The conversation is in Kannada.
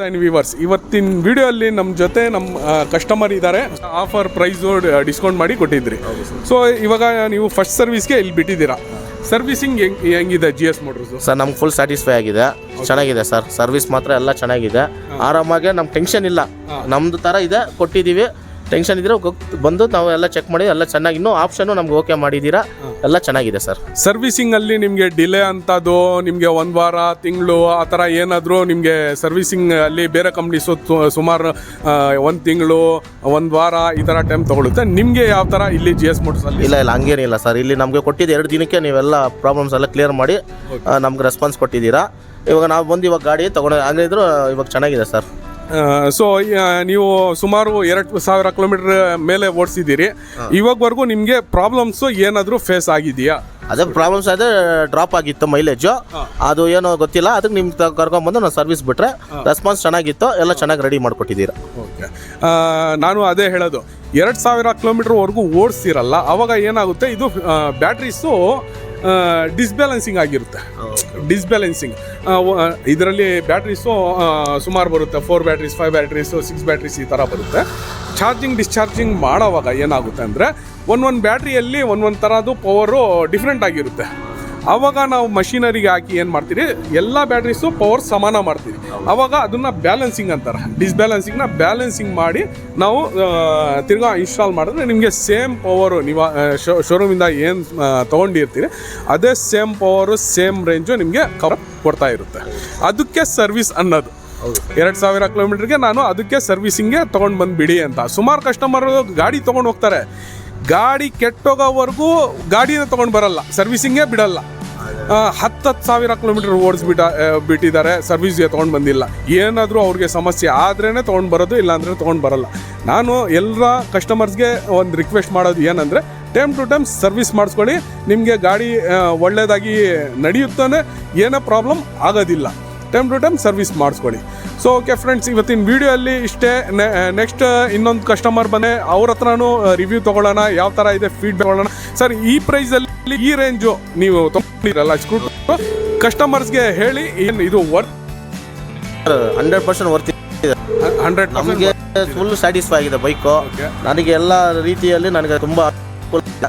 ವ್ಯೂವರ್ಸ್, ಇವತ್ತಿನ ವಿಡಿಯೋ ಅಲ್ಲಿ ನಮ್ಮ ಜೊತೆ ನಮ್ಮ ಕಸ್ಟಮರ್ ಇದ್ದಾರೆ. ಆಫರ್ ಪ್ರೈಸ್ ಡಿಸ್ಕೌಂಟ್ ಮಾಡಿ ಕೊಟ್ಟಿದ್ರಿ. ಸೊ ಇವಾಗ ನೀವು ಫಸ್ಟ್ ಸರ್ವಿಸ್ಗೆ ಇಲ್ಲಿ ಬಿಟ್ಟಿದ್ದೀರಾ. ಸರ್ವಿಸಿಂಗ್ ಹೆಂಗಿದೆ GS ಮೋಟರ್ಸ್ ಸರ್? ನಮ್ಗೆ ಫುಲ್ ಸ್ಯಾಟಿಸ್ಫೈ ಆಗಿದೆ, ಚೆನ್ನಾಗಿದೆ ಸರ್. ಸರ್ವಿಸ್ ಮಾತ್ರ ಎಲ್ಲ ಚೆನ್ನಾಗಿದೆ, ಆರಾಮಾಗಿ ನಮ್ಗೆ ಟೆನ್ಷನ್ ಇಲ್ಲ. ನಮ್ದು ಥರ ಇದೆ ಕೊಟ್ಟಿದ್ದೀವಿ. ಟೆನ್ಷನ್ ಇದ್ರೆ ಬಂದು ನಾವು ಎಲ್ಲ ಚೆಕ್ ಮಾಡಿ ಎಲ್ಲ ಚೆನ್ನಾಗಿ ಇನ್ನೂ ಆಪ್ಷನ್ನು ನಮ್ಗೆ ಓಕೆ ಮಾಡಿದ್ದೀರಾ, ಎಲ್ಲ ಚೆನ್ನಾಗಿದೆ ಸರ್. ಸರ್ವಿಸಿಂಗ್ ಅಲ್ಲಿ ನಿಮಗೆ ಡಿಲೇ ಅಂತದ್ದು, ನಿಮಗೆ ಒಂದು ವಾರ ತಿಂಗಳು ಆ ಥರ ಏನಾದರೂ ನಿಮಗೆ ಸರ್ವಿಸಿಂಗ್ ಅಲ್ಲಿ ಬೇರೆ ಕಂಪ್ನೀಸು ಸುಮಾರು 1 ತಿಂಗಳು 1 ವಾರ ಈ ಥರ ಟೈಮ್ ತೊಗೊಳುತ್ತೆ. ನಿಮಗೆ ಯಾವ ಥರ ಇಲ್ಲಿ GS ಮೋಟರ್ಸ್ ಅಲ್ಲಿ? ಇಲ್ಲ ಹಂಗೇನಿಲ್ಲ ಸರ್. ಇಲ್ಲಿ ನಮಗೆ ಕೊಟ್ಟಿದ್ದು 2 ದಿನಕ್ಕೆ ನೀವೆಲ್ಲ ಪ್ರಾಬ್ಲಮ್ಸ್ ಎಲ್ಲ ಕ್ಲಿಯರ್ ಮಾಡಿ ನಮ್ಗೆ ರೆಸ್ಪಾನ್ಸ್ ಕೊಟ್ಟಿದ್ದೀರಾ. ಇವಾಗ ನಾವು ಬಂದು ಇವಾಗ ಗಾಡಿ ತೊಗೊಂಡು ಹಂಗಿದ್ರು ಇವಾಗ ಚೆನ್ನಾಗಿದೆ ಸರ್. ಸೊ ನೀವು ಸುಮಾರು 2,000 ಕಿಲೋಮೀಟರ್ ಮೇಲೆ ಓಡಿಸಿದ್ದೀರಿ. ಇವಾಗವರೆಗೂ ನಿಮಗೆ ಪ್ರಾಬ್ಲಮ್ಸು ಏನಾದರೂ ಫೇಸ್ ಆಗಿದೆಯಾ? ಅದೇ ಪ್ರಾಬ್ಲಮ್ಸ್ ಅದೇ ಡ್ರಾಪ್ ಆಗಿತ್ತು ಮೈಲೇಜು, ಅದು ಏನೋ ಗೊತ್ತಿಲ್ಲ. ಅದಕ್ಕೆ ನಿಮ್ಗೆ ಕರ್ಕೊಂಡ್ಬಂದು ನಾವು ಸರ್ವಿಸ್ ಬಿಟ್ಟರೆ ರೆಸ್ಪಾನ್ಸ್ ಚೆನ್ನಾಗಿತ್ತು, ಎಲ್ಲ ಚೆನ್ನಾಗಿ ರೆಡಿ ಮಾಡಿಕೊಟ್ಟಿದ್ದೀರಾ. ಓಕೆ, ನಾನು ಅದೇ ಹೇಳೋದು, 2,000 ಕಿಲೋಮೀಟರ್ವರೆಗೂ ಓಡಿಸ್ತಿರಲ್ಲ, ಅವಾಗ ಏನಾಗುತ್ತೆ, ಇದು ಬ್ಯಾಟ್ರೀಸು ಡಿಸ್ಬ್ಯಾಲೆನ್ಸಿಂಗ್ ಆಗಿರುತ್ತೆ. ಡಿಸ್ಬ್ಯಾಲೆನ್ಸಿಂಗ್ ಇದರಲ್ಲಿ ಬ್ಯಾಟ್ರೀಸು ಸುಮಾರು ಬರುತ್ತೆ. 4 ಬ್ಯಾಟ್ರೀಸ್, 5 ಬ್ಯಾಟ್ರೀಸು, 6 ಬ್ಯಾಟ್ರೀಸ್ ಈ ಥರ ಬರುತ್ತೆ. ಚಾರ್ಜಿಂಗ್ ಡಿಸ್ಚಾರ್ಜಿಂಗ್ ಮಾಡೋವಾಗ ಏನಾಗುತ್ತೆ ಅಂದರೆ ಒಂದೊಂದು ಬ್ಯಾಟ್ರಿಯಲ್ಲಿ ಒಂದೊಂದು ಥರದ್ದು ಪವರು ಡಿಫ್ರೆಂಟ್ ಆಗಿರುತ್ತೆ. ಆವಾಗ ನಾವು ಮಷಿನರಿಗೆ ಹಾಕಿ ಏನು ಮಾಡ್ತೀರಿ, ಎಲ್ಲ ಬ್ಯಾಟ್ರೀಸು ಪವರ್ ಸಮಾನ ಮಾಡ್ತೀವಿ. ಆವಾಗ ಅದನ್ನು ಬ್ಯಾಲೆನ್ಸಿಂಗ್ ಅಂತಾರೆ. ಡಿಸ್ಬ್ಯಾಲೆನ್ಸಿಂಗ್ನ ಬ್ಯಾಲೆನ್ಸಿಂಗ್ ಮಾಡಿ ನಾವು ತಿರ್ಗಾ ಇನ್ಸ್ಟಾಲ್ ಮಾಡಿದ್ರೆ ನಿಮಗೆ ಸೇಮ್ ಪವರು ನೀವು ಶೋರೂಮಿಂದ ಏನು ತೊಗೊಂಡಿರ್ತೀರಿ ಅದೇ ಸೇಮ್ ಪವರು ಸೇಮ್ ರೇಂಜು ನಿಮಗೆ ಕೊಡ್ತಾ ಇರುತ್ತೆ. ಅದಕ್ಕೆ ಸರ್ವಿಸ್ ಅನ್ನೋದು. 2,000 ಕಿಲೋಮೀಟ್ರಿಗೆ ನಾನು ಅದಕ್ಕೆ ಸರ್ವಿಸಿಂಗ್ಗೆ ತೊಗೊಂಡು ಬಂದುಬಿಡಿ ಅಂತ. ಸುಮಾರು ಕಸ್ಟಮರು ಗಾಡಿ ತೊಗೊಂಡು ಹೋಗ್ತಾರೆ, ಗಾಡಿ ಕೆಟ್ಟೋಗೋವರೆಗೂ ಗಾಡಿನ ತೊಗೊಂಡು ಬರಲ್ಲ, ಸರ್ವಿಸಿಂಗೇ ಬಿಡಲ್ಲ. 10,000 ಕಿಲೋಮೀಟರ್ ಬಿಟ್ಟಿದ್ದಾರೆ, ಸರ್ವಿಸ್ಗೆ ತೊಗೊಂಡು ಬಂದಿಲ್ಲ. ಏನಾದರೂ ಅವ್ರಿಗೆ ಸಮಸ್ಯೆ ಆದ್ರೇ ತೊಗೊಂಡು ಬರೋದು, ಇಲ್ಲಾಂದರೆ ತೊಗೊಂಡು ಬರಲ್ಲ. ನಾನು ಎಲ್ಲ ಕಸ್ಟಮರ್ಸ್ಗೆ ಒಂದು ರಿಕ್ವೆಸ್ಟ್ ಮಾಡೋದು ಏನಂದರೆ, ಟೈಮ್ ಟು ಟೈಮ್ ಸರ್ವಿಸ್ ಮಾಡಿಸ್ಕೊಳ್ಳಿ. ನಿಮಗೆ ಗಾಡಿ ಒಳ್ಳೆಯದಾಗಿ ನಡೆಯುತ್ತಾನೆ, ಏನೋ ಪ್ರಾಬ್ಲಮ್ ಆಗೋದಿಲ್ಲ. ಟೈಮ್ ಟು ಟೈಮ್ ಸರ್ವಿಸ್ ಮಾಡಿಸ್ಕೊಳ್ಳಿ. ಸೊ ಓಕೆ ಫ್ರೆಂಡ್ಸ್, ಇವತ್ತಿನ ವಿಡಿಯೋ ಅಲ್ಲಿ ಇಷ್ಟೇ. ನೆಕ್ಸ್ಟ್ ಇನ್ನೊಂದು ಕಸ್ಟಮರ್ ಬಂದೆ, ಅವ್ರ ಹತ್ರನೂ ರಿವ್ಯೂ ತೊಗೊಳ್ಳೋಣ, ಯಾವ ಥರ ಇದೆ ಫೀಡ್ಬ್ಯಾಕ್ ತೊಗೊಳ್ಳೋಣ. ಸರ್, ಈ ಪ್ರೈಸಲ್ಲಿ ಈ ರೇಂಜು ನೀವು ತೊಗೊಂಡಿರಲ್ಲ ಸ್ಕೂಟರ್, ಕಸ್ಟಮರ್ಸ್ಗೆ ಹೇಳಿ ಏನು ಇದು ವರ್ತ್? 100% ವರ್ತ್ ಇದೆ. 100% ನಮಗೆ ಫುಲ್ ಸ್ಯಾಟಿಸ್ಫೈ ಆಗಿದೆ ಬೈಕು. ನನಗೆ ಎಲ್ಲ ರೀತಿಯಲ್ಲಿ ನನಗೆ ತುಂಬ